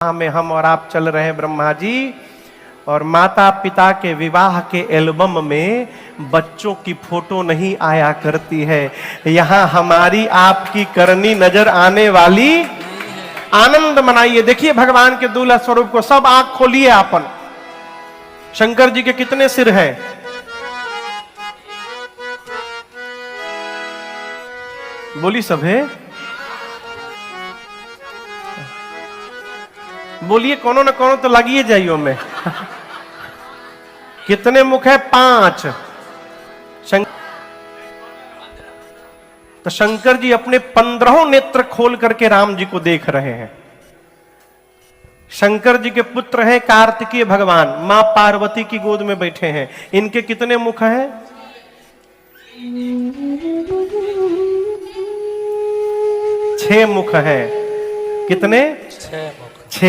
में हम और आप चल रहे हैं ब्रह्मा जी, और माता पिता के विवाह के एल्बम में बच्चों की फोटो नहीं आया करती है। यहाँ हमारी आपकी करनी नजर आने वाली। आनंद मनाइए। देखिए भगवान के दूल्हा स्वरूप को। सब आंख खोलिए आपन। शंकर जी के कितने सिर हैं? बोली सब है? बोलिए कोनो न कोनो तो लगिए जाइयो में। कितने मुख है? 5। तो शंकर जी अपने 15 नेत्र खोल करके राम जी को देख रहे हैं। शंकर जी के पुत्र हैं कार्तिकेय भगवान, मां पार्वती की गोद में बैठे हैं। इनके कितने मुख हैं? 6 मुख हैं। कितने? 6।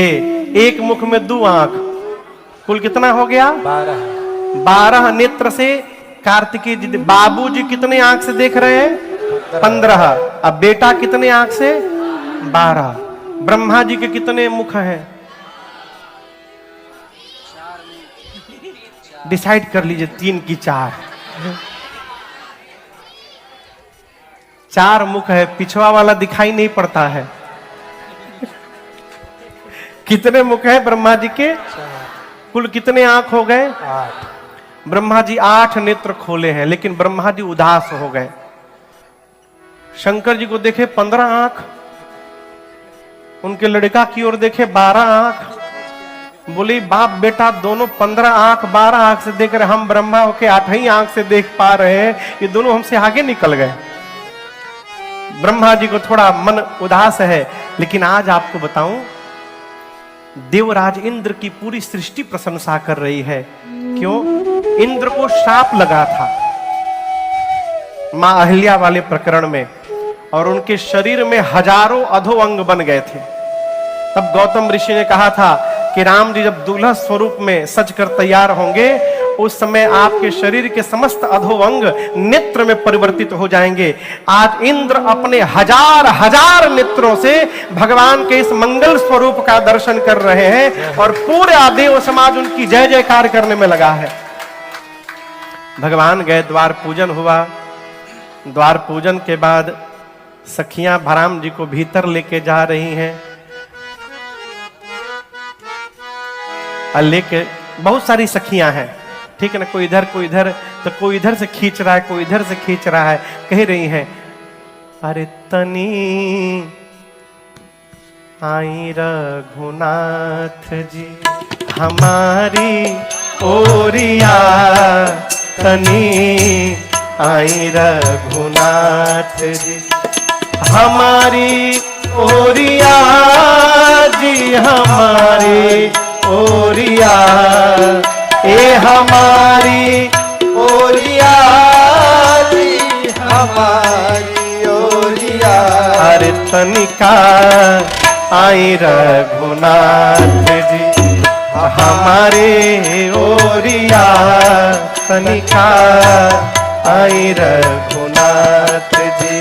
एक मुख में 2 आंख, कुल कितना हो गया? 12 नेत्र से कार्तिकेय जी। बाबू जी कितने आंख से देख रहे हैं? 15। अब बेटा कितने आंख से? 12। ब्रह्मा जी के कितने मुख हैं? डिसाइड कर लीजिए, 3 की 4। 4 मुख है, पिछवा वाला दिखाई नहीं पड़ता है। कितने मुख है ब्रह्मा जी के? कुल कितने आंख हो गए? 8। ब्रह्मा जी 8 नेत्र खोले हैं, लेकिन ब्रह्मा जी उदास हो गए। शंकर जी को देखे 15 आंख, उनके लड़का की ओर देखे 12 आंख। बोली बाप बेटा दोनों 15 आंख 12 आंख से देख रहे, हम ब्रह्मा होके 8 ही आंख से देख पा रहे हैं, ये दोनों हमसे आगे निकल गए। ब्रह्मा जी को थोड़ा मन उदास है। लेकिन आज आपको बताऊं, देवराज इंद्र की पूरी सृष्टि प्रशंसा कर रही है। क्यों? इंद्र को श्राप लगा था मां अहिल्या वाले प्रकरण में, और उनके शरीर में हजारों अधो अंग बन गए थे। तब गौतम ऋषि ने कहा था कि राम जी जब दूल्हा स्वरूप में सज कर तैयार होंगे, उस समय आपके शरीर के समस्त अधो अंग नेत्र में परिवर्तित हो जाएंगे। आज इंद्र अपने हजार नेत्रों से भगवान के इस मंगल स्वरूप का दर्शन कर रहे हैं, और पूरा देव समाज उनकी जय जयकार करने में लगा है। भगवान गए, द्वार पूजन हुआ। द्वार पूजन के बाद सखियां भराम जी को भीतर लेके जा रही हैं। लेके बहुत सारी सखियां हैं, ठीक है ना, कोई इधर कोई इधर, तो कोई इधर से खींच रहा है, कोई इधर से खींच रहा है। कह रही हैं, अरे तनी आई रघुनाथ जी हमारी ओरिया, तनी आई रघुनाथ जी हमारी ओरिया जी, हमारी ओरिया, ए हमारी ओरिया जी, हमारी ओरिया। अरे तनिका आई रघुनाथ जी हमारे ओरिया, तनिका आई रघुनाथ जी।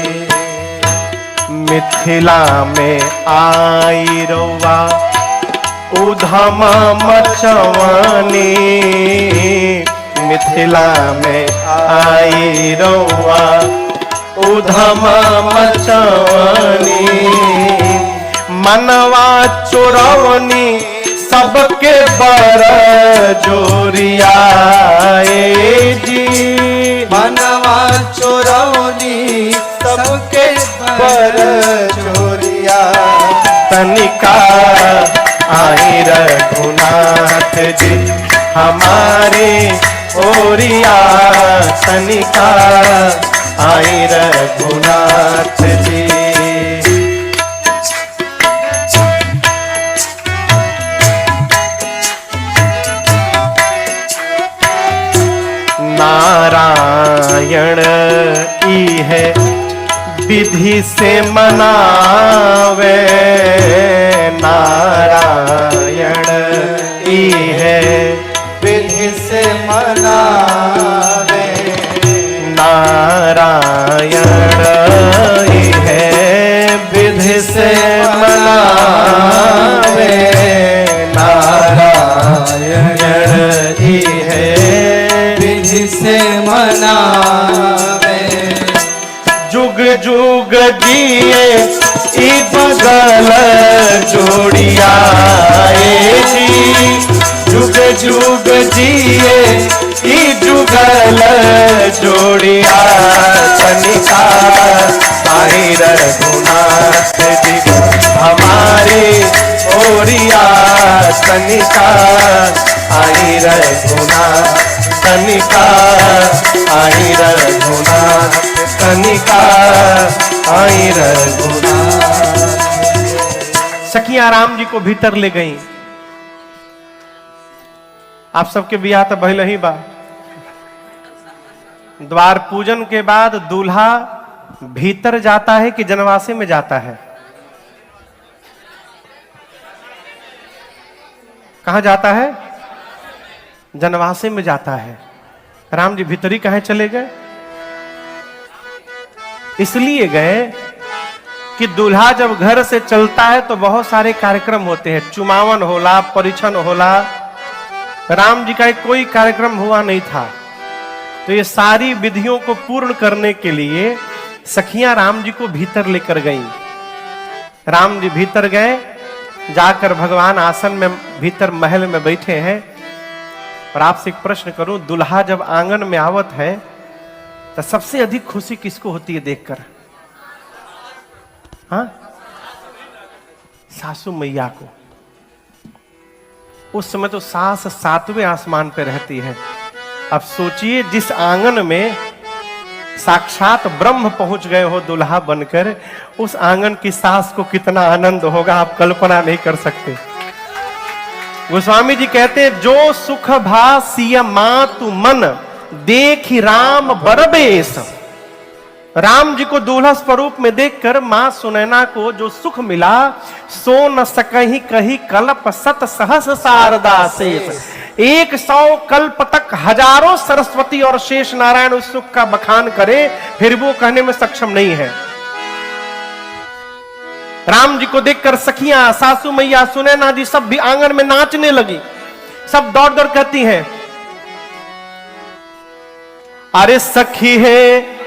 मिथिला में आई रौवा उधम मचवानी, मिथिला में आई रौआ उधम मचवानी। मनवा चोरवनी सबके बर जोरिया जी, मनवा चोरवनी सबके बर जोरिया। तनिका आई रघुनाथ जी हमारे ओरिया, तनिका आई रघुनाथ जी। नारायण ई है विधि से मनावे, नारायण ई है विधि से मनावे, नारायण ई है विधि से मनावे। जिए ई बगल जोड़िया जी, जुग जुग जिए ई जुगल जोड़िया। तनिका आई रघुनाथ जी हमारे ओरिया, तनिका आई रघुनाथ, तनिका आई रघुनाथ, तनिका आई रघुनाथ। सखियां राम जी को भीतर ले गई। आप सबके बियाह तो भइल ही बा। द्वार पूजन के बाद दूल्हा भीतर जाता है कि जनवासे में जाता है? कहां जाता है? जनवासे में जाता है। राम जी भीतरी कहां चले गए? इसलिए गए कि दूल्हा जब घर से चलता है तो बहुत सारे कार्यक्रम होते हैं, चुमावन होला, परिछन होला। राम जी का एक कोई कार्यक्रम हुआ नहीं था, तो ये सारी विधियों को पूर्ण करने के लिए सखियां राम जी को भीतर लेकर गईं। राम जी भीतर गए, जाकर भगवान आसन में भीतर महल में बैठे हैं। और आपसे एक प्रश्न करूं, दुल्हा जब आंगन में आवत है तो सबसे अधिक खुशी किसको होती है देखकर? हाँ, सासू मैया को। उस समय तो सास 7वें आसमान पे रहती है। अब सोचिए, जिस आंगन में साक्षात ब्रह्म पहुंच गए हो दुल्हा बनकर, उस आंगन की सास को कितना आनंद होगा, आप कल्पना नहीं कर सकते। गोस्वामी जी कहते हैं, जो सुख भासिय मातु मन देखि राम बरबेश। राम जी को दूल्हा स्वरूप में देखकर मां सुनैना को जो सुख मिला, सो न सकहि कही कल्प सत सहस शारदा शेष। 100 कल्प तक हजारों सरस्वती और शेष नारायण उस सुख का बखान करे, फिर वो कहने में सक्षम नहीं है। राम जी को देखकर सखियां, सासू मैया, सुनैना जी सब भी आंगन में नाचने लगी। सब दौड़ दौड़ कहती हैं, अरे सखी है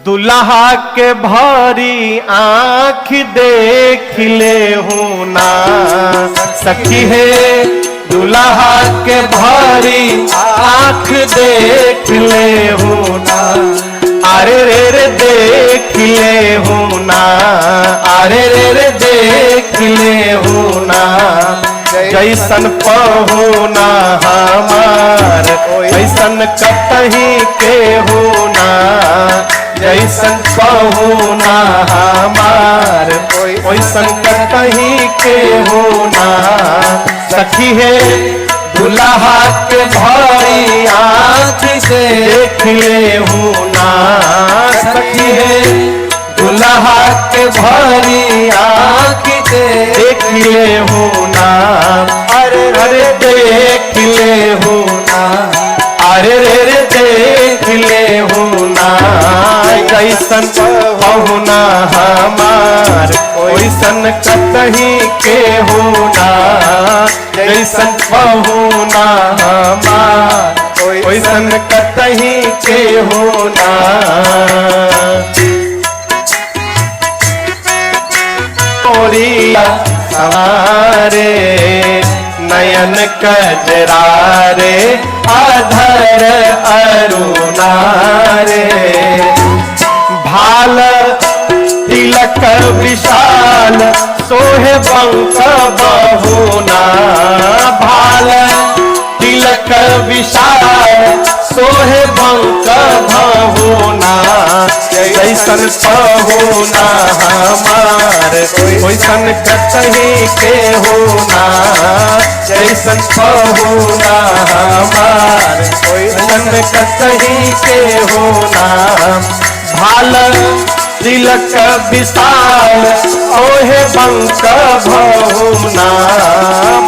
दुल्हा के भारी आंख देख ले हूं ना। सखी है दुल्हा के भारी आंख देख ले हूं ना। अरे रे रे देख ले हूं ना, अरे रे रे देख ले हूं ना। जैसन पहुना हमार वैसन कतही के होना। जैसन पहुना हमार वैसन कतही के होना। सखी है दुल्हा के भारी आँख से देख ले होना। सखी है दुल्हा के भारी आँख से देख ले होना। अरे अरे देख ले होना, अरे रे रे देख ले होना। जैसन पहुना हमार वैसन कतही के होना। जैसन पहुना हमार वैसन कतही के होना। सवारे नयन कजरारे अधर अरुणारे। भाल तिलक विशाल सोहे बंक बहुना। भाल तिलक विशाल सोहे बंक बहुना। जैसन पहुना हमार वैसन कतही के होना। जैसन पहुना हमार वैसन कतही के होना। भाल तिलक विशाल ओहे बंक बहुना।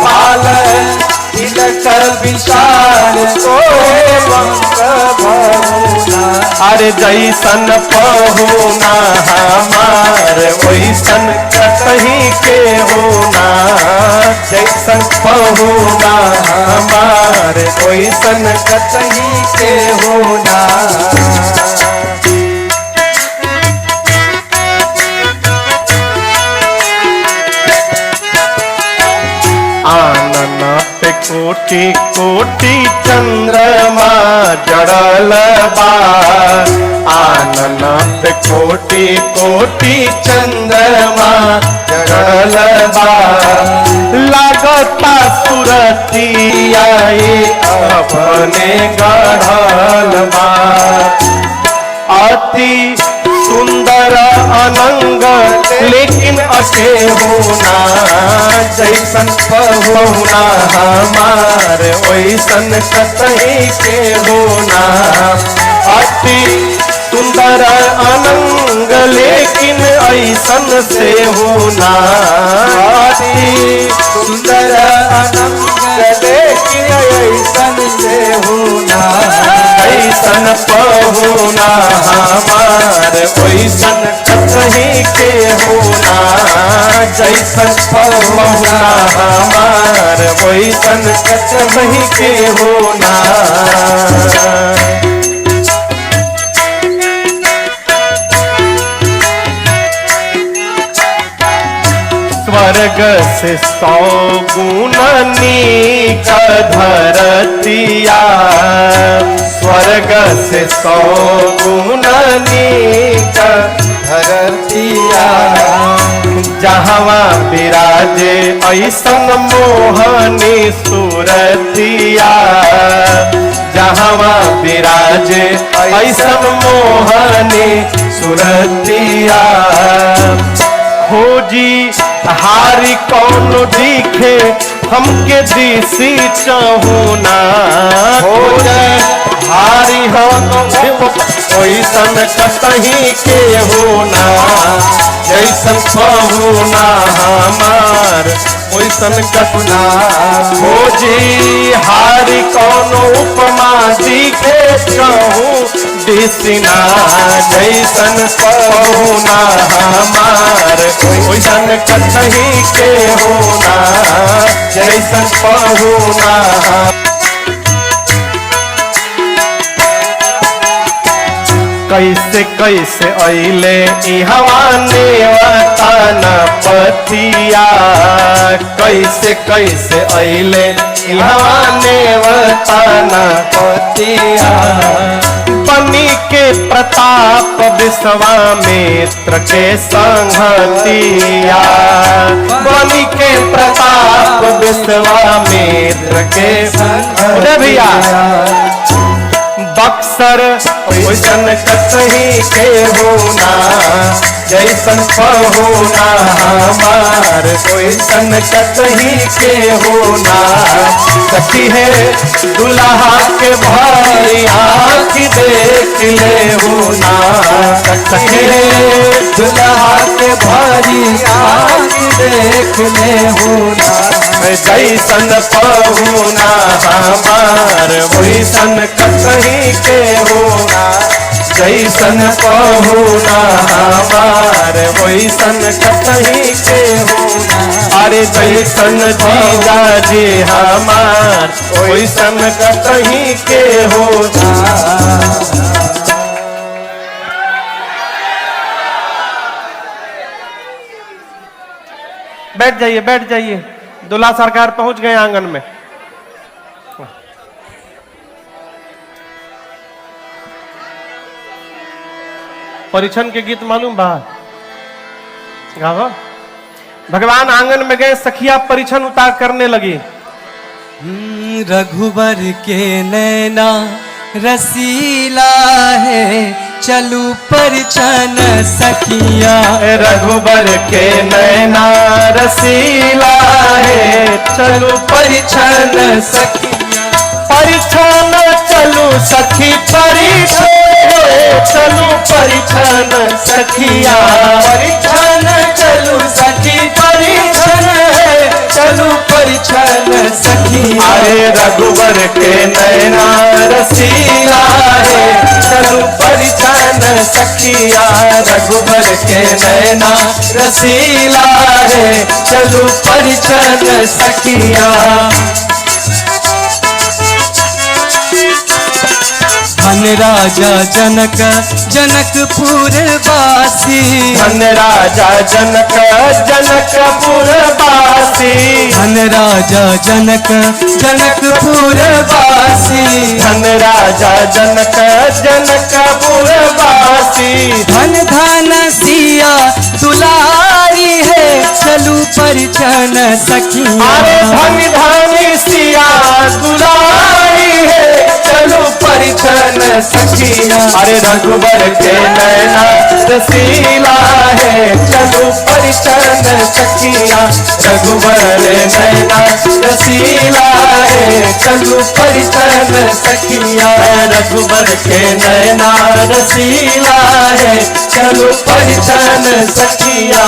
भाल तिलक विशाल ओहे बंक बहुना। अरे जैसन पहुना हमार वैसन कतही के होना। जैसन पहुना हमार वैसन कतही के होना। कोटि कोटि चंद्रमा जड़ल बा आनन पे कोटि कोटि चंद्रमा जड़ल बा लागता सुरतिया अपने गढ़ल बा अति सुंदर अनंग लेकिन अके होना जैसन पहुना हमार वैसन कतही के होना अति सुंदर अनंग लेकिन ऐसन से होना अति सुंदर अनंग लेकिन ऐसन से होना ऐसन पहुना हमार वैसन कतही के होना जैसन पहुना हमार वैसन कतही के होना स्वर्ग से 100 गुण नीक धरतिया स्वर्ग से 100 गुण नीक धरतिया जहाँ विराजे ऐसन मोहनी सुरतिया जहाँ विराजे ऐसन मोहनी सुरतिया खोजी हारी कौन दिखे हमके दिसी चहुना हारी हम ओइसन कतही के होना जैसन पहुना हमार ओइसन कतना खोजी हारी कौन उपमा दिखे कहूँ दिसना जैसन पहुना हमार ओइसन कतही के होना जैसन पहुना कैसे कैसे अइले इहवा नेवतन पतिया कैसे कैसे अइले इहवा नेवतन पतिया बनी के प्रताप विश्वामित्र के संगतिया बनी के प्रताप विश्वामित्र के भैया बक्सर ओइसन कतही के होना जैसन पहुना हमार ओइसन कतही के होना सखी है दुल्हा के भाई आँख देख ले होना सखी है दुल्हा के भाई आँख देख ले होना जैसन पहुना हमार वैसन कतही के होना जैसन पहुना हमार वैसन कतही के होना अरे जैसन जीजा जी हमार वैसन कतही के होना बैठ जाइए दूल्हा सरकार पहुंच गए आंगन में परिछन के गीत मालूम बा गाओ भगवान आंगन में गए सखिया परिछन उतार करने लगी रघुबर के नैना रसीला है चलू परिछन सखिया रघुबर के नैना रसीला है चलू परिछन सखिया परिछन चलू सखी परिछन चलू परिछन सखिया परिछन चलू सखी परिछन चलू परिछन सखिया अरे रघुबर के नैना रसीला है चलू परिछन सखिया रघुबर के नैना रसीला है चलू परिछन सखिया धन राजा जनक जनकपुर वासी धन राजा जनक जनकपुर वासी धन राजा जनक जनकपुर वासी। धन राजा जनक जनकपुर वासी। धन धन सिया दुलारी है, चलू परिछन सखिया। अरे धन धन सिया दुलारी है, चलो परिछन सखिया। अरे रघुबर के नैना रसीला है, चलो परिछन सखिया। रघुबर नैना रसीला है, चलो परिछन सखिया। रघुबर के नैना रसीला है, चलो परिछन सखिया।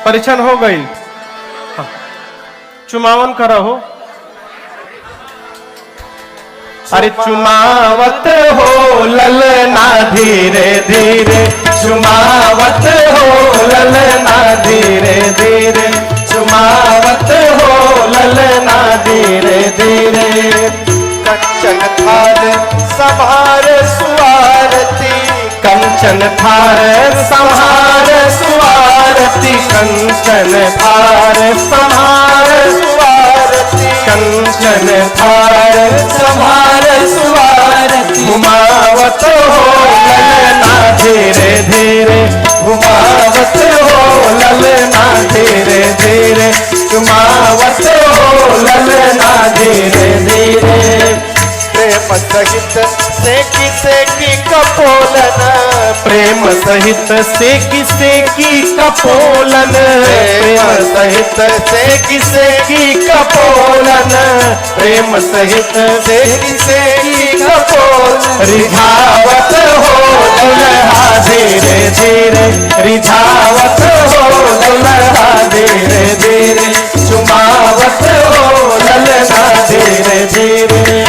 परिछन हो गई, चुमावन करहो। अरे चुमावत हो ललना धीरे धीरे, चुमावत हो ललना धीरे धीरे, चुमावत हो ललना धीरे धीरे। कंचन थाल संभार सुआरती, कंचन थाल संभार सुआरती, कंचन थाल संभार सुआरती, कंचन थाल संभार सुआरती। घुमावत हो ललना धीरे धीरे, घुमावत हो ललना धीरे धीरे, घुमावत हो ललना धीरे धीरे। प्रेम सहित सेकी सेकी कपोलन, प्रेम सहित सेकी सेकी कपोलन, प्रेम सहित सेकी सेकी कपोलन, प्रेम सहित सेकी सेकी कपोलन। रिझावत हो दुल्हा धीरे धीरे, रिझावत हो दुल्हा धीरे धीरे, चुमावत हो ललना धीरे धीरे।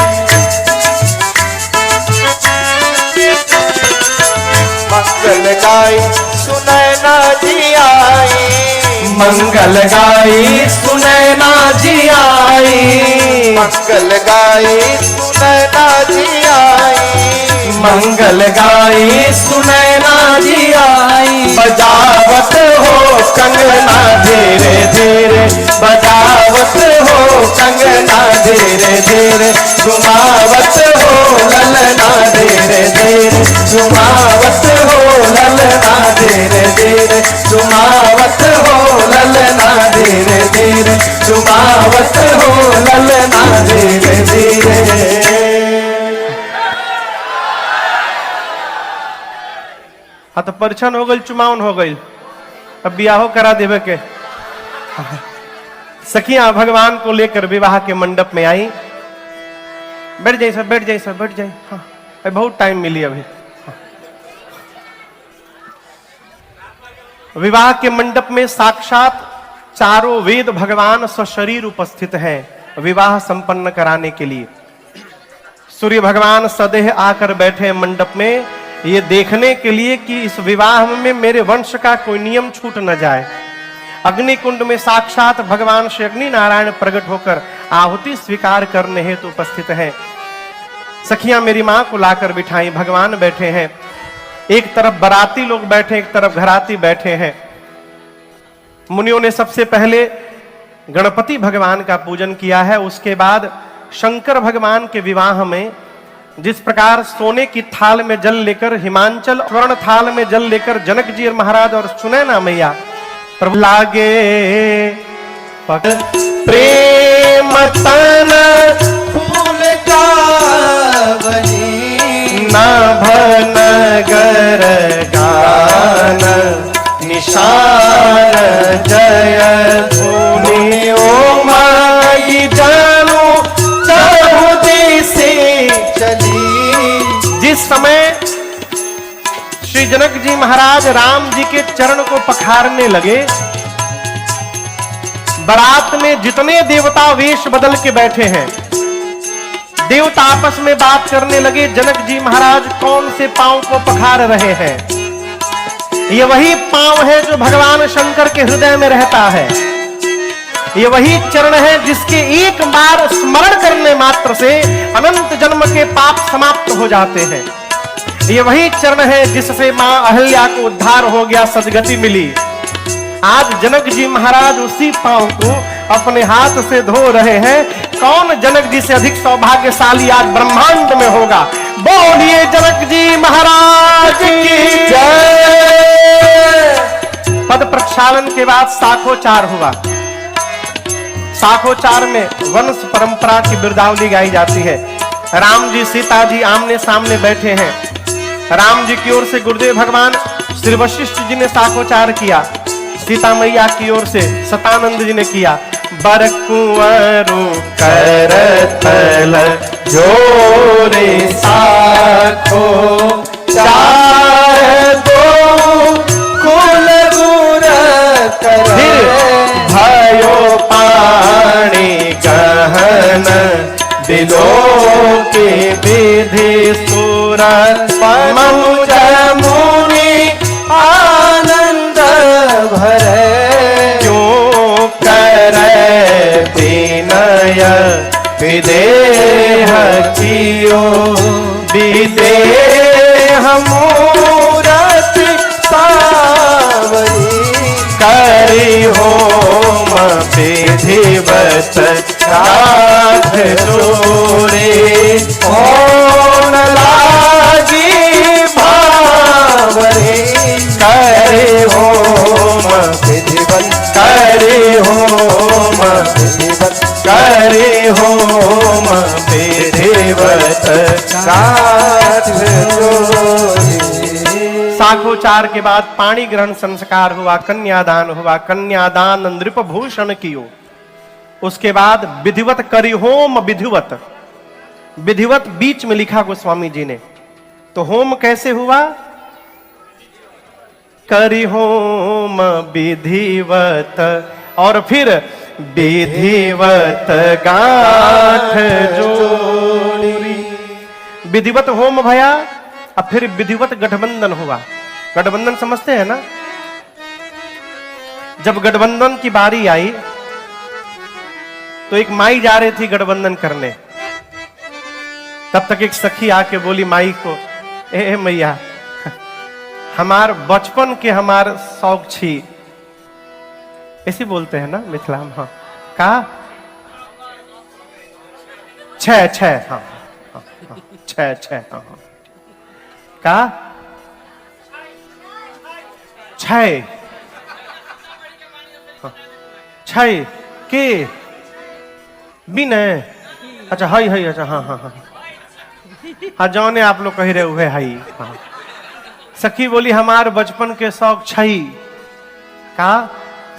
मंगल गाई सुनैना जी आई, मंगल गाई सुनैना जी आई, मंगल गाई सुनैना जी आई, मंगल गाई सुनैना जी आई। बजावत हो कंगना धीरे धीरे, बजावत हो कंगना धीरे धीरे, घुमावत हो ललना धीरे धीरे, घुमावत हो ललना धीरे धीरे, घुमावत हो ललना धीरे धीरे, घुमावत हो ललना धीरे धीरे। हाँ तो परिछन हो गई, चुमावन हो गई, अब बियाहो करा देवे के। सखियां भगवान को लेकर विवाह के मंडप में आई। बैठ जाइए सब, बैठ जाइए सब, बैठ जाइए। हाँ बहुत टाइम मिली अभी। हाँ। विवाह के मंडप में साक्षात चारों वेद भगवान सशरीर उपस्थित हैं विवाह संपन्न कराने के लिए। सूर्य भगवान सदेह आकर बैठे मंडप में, ये देखने के लिए कि इस विवाह में मेरे वंश का कोई नियम छूट न जाए। अग्निकुंड में साक्षात भगवान श्री अग्नि नारायण प्रकट होकर आहुति स्वीकार करने हेतु उपस्थित हैं। सखियां मेरी मां को लाकर बिठाई, भगवान बैठे हैं। एक तरफ बराती लोग बैठे, एक तरफ घराती बैठे हैं। मुनियों ने सबसे पहले गणपति भगवान का पूजन किया है, उसके बाद शंकर भगवान के विवाह में जिस प्रकार सोने की थाल में जल लेकर, हिमांचल स्वर्ण थाल में जल लेकर जनक जी महाराज और सुनैना मैया प्रभु लागे पट प्रेम तन फूल का नाभन गर गान निशान जय भूमि ओ माई जानू चहुदी से चली। जिस समय श्री जनक जी महाराज राम जी के चरण को पखारने लगे, बारात में जितने देवता वेश बदल के बैठे हैं, देवता आपस में बात करने लगे, जनक जी महाराज कौन से पांव को पखार रहे हैं। ये वही पांव है जो भगवान शंकर के हृदय में रहता है। ये वही चरण है जिसके एक बार स्मरण करने मात्र से अनंत जन्म के पाप समाप्त हो जाते हैं। ये वही चरण है जिससे मां अहल्या को उद्धार हो गया, सदगति मिली। आज जनक जी महाराज उसी पांव को अपने हाथ से धो रहे हैं। कौन जनक जी से अधिक सौभाग्यशाली आज ब्रह्मांड में होगा? बोलिए जनक जी महाराज की जय। पद प्रक्षालन के बाद शाखोचार हुआ। शाखोचार में वंश परंपरा की बिरदावली गाई जाती है। राम जी सीता जी आमने सामने बैठे हैं। राम जी की ओर से गुरुदेव भगवान श्री वशिष्ठ जी ने शाखोचार किया। सीता मैया की ओर से सतानंद जी ने किया। बर कुंवरु करतल जोरे साखो चार दो कुल गुर फिर भयो पाणी गहन दिलो के विधि सुर मनुज मुनि आनंद भरे क्यों करे विनय विदेह कियो विदेह मूरत सावरी करी होम विधिवत राध तोरे कौन लागी भावरे करे होम विधिवत करे होम विधिवत करे होम विधिवत राध तोरे। शाखोचार के बाद पाणी ग्रहण संस्कार हुआ, कन्यादान हुआ। कन्यादान नृपभूषण कियो। उसके बाद विधिवत करी होम विधिवत। विधिवत बीच में लिखा गोस्वामी जी ने। तो होम कैसे हुआ? करी होम विधिवत और फिर विधिवत गांठ जोड़ी। विधिवत होम भया। अब फिर विधिवत गठबंधन हुआ। गठबंधन समझते हैं ना? जब गठबंधन की बारी आई तो एक माई जा रही थी गठबंधन करने। तब तक एक सखी आके बोली माई को, ए मैया हमार बचपन के हमार शौक छी। ऐसे बोलते हैं ना मिथिला में? हाँ का छह हाँ छह हाँ का छह छह के बिन अच्छा हाई हाई अच्छा हाँ हाँ हाँ हाँ जौने आप लोग कह रहे हुए हाई। हाँ सखी बोली हमार बचपन के शौक छही का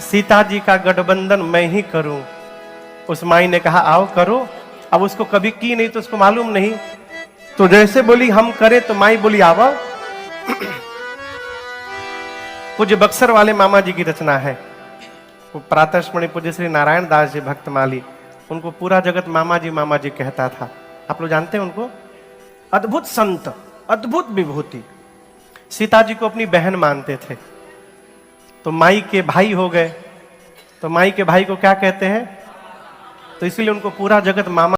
सीता जी का गठबंधन मैं ही करूं। उस माई ने कहा आओ करो। अब उसको कभी की नहीं तो उसको मालूम नहीं। तो जैसे बोली हम करें तो माई बोली आवा। पूज्य बक्सर वाले मामा जी की रचना है। वो प्रातःस्मरणीय पूज्य श्री नारायण दास जी भक्तमाली, उनको पूरा जगत मामा जी कहता था। आप लोग जानते हैं उनको? अद्भुत संत, अद्भुत विभूति। सीता जी को अपनी बहन मानते थे। तो माई के भाई हो गए। तो माई के भाई को क्या कहते हैं? तो इसीलिए उनको पूरा जगत मामा